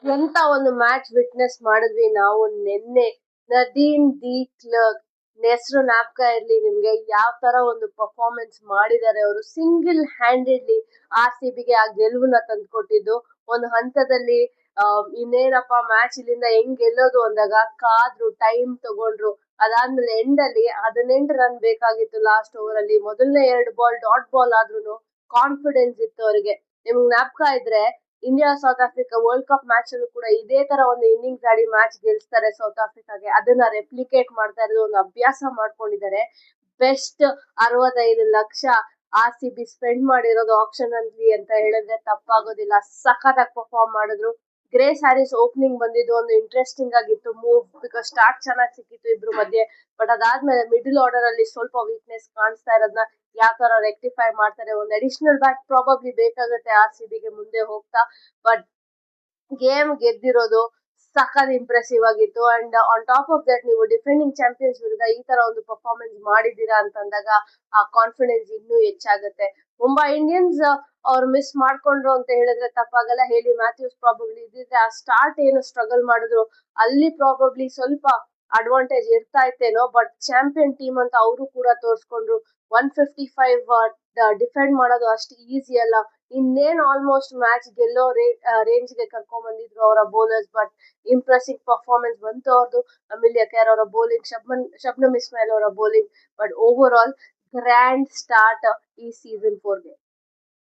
ಎಂತ ಒಂದು match witness ಮಾಡಿದ್ವಿ ನಾವು ನಿನ್ನೆ. ನದೀಮ್ ದಿ ಕ್ಲರ್ಕ್ ಹೆಸರು ಜ್ಞಾಪಕ ಇರ್ಲಿ ನಿಮ್ಗೆ, ಯಾವ ತರ ಒಂದು ಪರ್ಫಾರ್ಮೆನ್ಸ್ ಮಾಡಿದ್ದಾರೆ ಅವರು. ಸಿಂಗಲ್ ಹ್ಯಾಂಡೆಡ್ಲಿ ಆರ್ ಸಿ ಬಿಗೆ ಆ ಗೆಲುವನ್ನ ತಂದ್ಕೊಟ್ಟಿದ್ದು. ಒಂದು ಹಂತದಲ್ಲಿ ಇನ್ನೇನಪ್ಪ ಮ್ಯಾಚ್ ಇಲ್ಲಿಂದ ಹೆಂಗ್ ಗೆಲ್ಲೋದು ಅಂದಾಗ ಕಾದ್ರು, ಟೈಮ್ ತಗೊಂಡ್ರು. ಅದಾದ್ಮೇಲೆ ಎಂಡ್ ಅಲ್ಲಿ 18 ರನ್ ಬೇಕಾಗಿತ್ತು ಲಾಸ್ಟ್ ಓವರ್ ಅಲ್ಲಿ. ಮೊದಲನೇ 2 ಬಾಲ್ ಡಾಟ್ ಬಾಲ್ ಆದ್ರೂ ಕಾನ್ಫಿಡೆನ್ಸ್ ಇತ್ತು ಅವರಿಗೆ. ನಿಮ್ಗೆ ಜ್ಞಾಪಕ ಇದ್ರೆ India south Africa world cup match ಅಲ್ಲೂ ಕೂಡ ಇದೇ ತರ ಒಂದು ಇನ್ನಿಂಗ್ಸ್ ಆಡಿ ಮ್ಯಾಚ್ ಗೆಲ್ಸ್ತಾರೆ ಸೌತ್ ಆಫ್ರಿಕಾಗೆ. ಅದನ್ನ ರೆಪ್ಲಿಕೇಟ್ ಮಾಡ್ತಾ ಇರೋದು, ಒಂದು ಅಭ್ಯಾಸ ಮಾಡ್ಕೊಂಡಿದ್ದಾರೆ. Best 65 lakh R C B spend ಮಾಡಿರೋದು ಆಪ್ಷನ್ ಅಲ್ಲಿ ಅಂತ ಹೇಳಿದ್ರೆ ತಪ್ಪಾಗೋದಿಲ್ಲ. ಸಖತ್ತಾಗಿ ಪರ್ಫಾರ್ಮ್ ಮಾಡಿದ್ರು. ಗ್ರೇಸ್ ಹ್ಯಾರಿಸ್ ಓಪನಿಂಗ್ ಬಂದಿದ್ದು ಒಂದು ಇಂಟ್ರೆಸ್ಟಿಂಗ್ ಆಗಿತ್ತು ಮೂವ್, ಬಿಕಾಸ್ ಸ್ಟಾರ್ಟ್ ಚೆನ್ನಾಗಿ ಸಿಕ್ಕಿತ್ತು ಇಬ್ರು ಮಧ್ಯೆ. ಬಟ್ ಅದಾದ್ಮೇಲೆ ಮಿಡಲ್ ಆರ್ಡರ್ ಅಲ್ಲಿ ಸ್ವಲ್ಪ ವೀಕ್ನೆಸ್ ಕಾಣಿಸ್ತಾ ಇರೋದನ್ನ ಯಾವ ತರ ರೆಕ್ಟಿಫೈ ಮಾಡ್ತಾರೆ. ಒಂದು ಅಡಿಷನಲ್ ಬ್ಯಾಟ್ ಪ್ರಾಬಬ್ಲಿ ಬೇಕಾಗುತ್ತೆ ಆರ್ ಸಿ ಬಿಗೆ ಮುಂದೆ ಹೋಗ್ತಾ. ಬಟ್ ಗೇಮ್ ಗೆದ್ದಿರೋದು ಸಖತ್ ಇಂಪ್ರೆಸಿವ್ ಆಗಿತ್ತು. And on top of that, ನೀವು ಡಿಫೆಂಡಿಂಗ್ ಚಾಂಪಿಯನ್ಸ್ ವಿರುದ್ಧ ಈ ತರ ಒಂದು ಪರ್ಫಾರ್ಮೆನ್ಸ್ ಮಾಡಿದೀರಾ ಅಂತಂದಾಗ ಆ ಕಾನ್ಫಿಡೆನ್ಸ್ ಇನ್ನೂ ಹೆಚ್ಚಾಗುತ್ತೆ. ಮುಂಬೈ ಇಂಡಿಯನ್ಸ್ ಅವ್ರು ಮಿಸ್ ಮಾಡ್ಕೊಂಡ್ರು ಅಂತ ಹೇಳಿದ್ರೆ ತಪ್ಪಾಗಲ್ಲ. ಹೇಲಿ ಮ್ಯಾಥ್ಯೂಸ್ ಪ್ರಾಬಬ್ಲಿ ಇದ್ದಿದ್ರೆ ಆ ಸ್ಟಾರ್ಟ್ ಏನು ಸ್ಟ್ರಗಲ್ ಮಾಡಿದ್ರು ಅಲ್ಲಿ ಪ್ರಾಬಬ್ಲಿ ಸ್ವಲ್ಪ ಅಡ್ವಾಂಟೇಜ್ ಇರ್ತಾ ಇತ್ತೇನೋ. ಬಟ್ ಚಾಂಪಿಯನ್ ಟೀಮ್ ಅಂತ ಅವರು ಕೂಡ ತೋರಿಸ್ಕೊಂಡ್ರು. 155 ಡಿಫೆಂಡ್ ಮಾಡೋದು ಅಷ್ಟು ಈಸಿ ಅಲ್ಲ. ಇನ್ನೇನ್ ಆಲ್ಮೋಸ್ಟ್ ಮ್ಯಾಚ್ ಗೆಲ್ಲೋ ರೇಂಜ್ ಗೆ ಕರ್ಕೊಂಡ್ ಬಂದಿದ್ರು ಅವರ ಬೌಲರ್ಸ್. ಬಟ್ ಇಂಪ್ರೆಸಿವ್ ಪರ್ಫಾರ್ಮೆನ್ಸ್ ಬಂತು ಅವ್ರದ್ದು. ಅಮಿಲಿಯಾ ಕೇರ್ ಅವರ ಬೌಲಿಂಗ್, ಶಬ್ನಮ್ ಇಸ್ಮಾಯಿಲ್ ಅವರ bowling. But over all grand start ಈ ಸೀಸನ್ 4ಗೆ.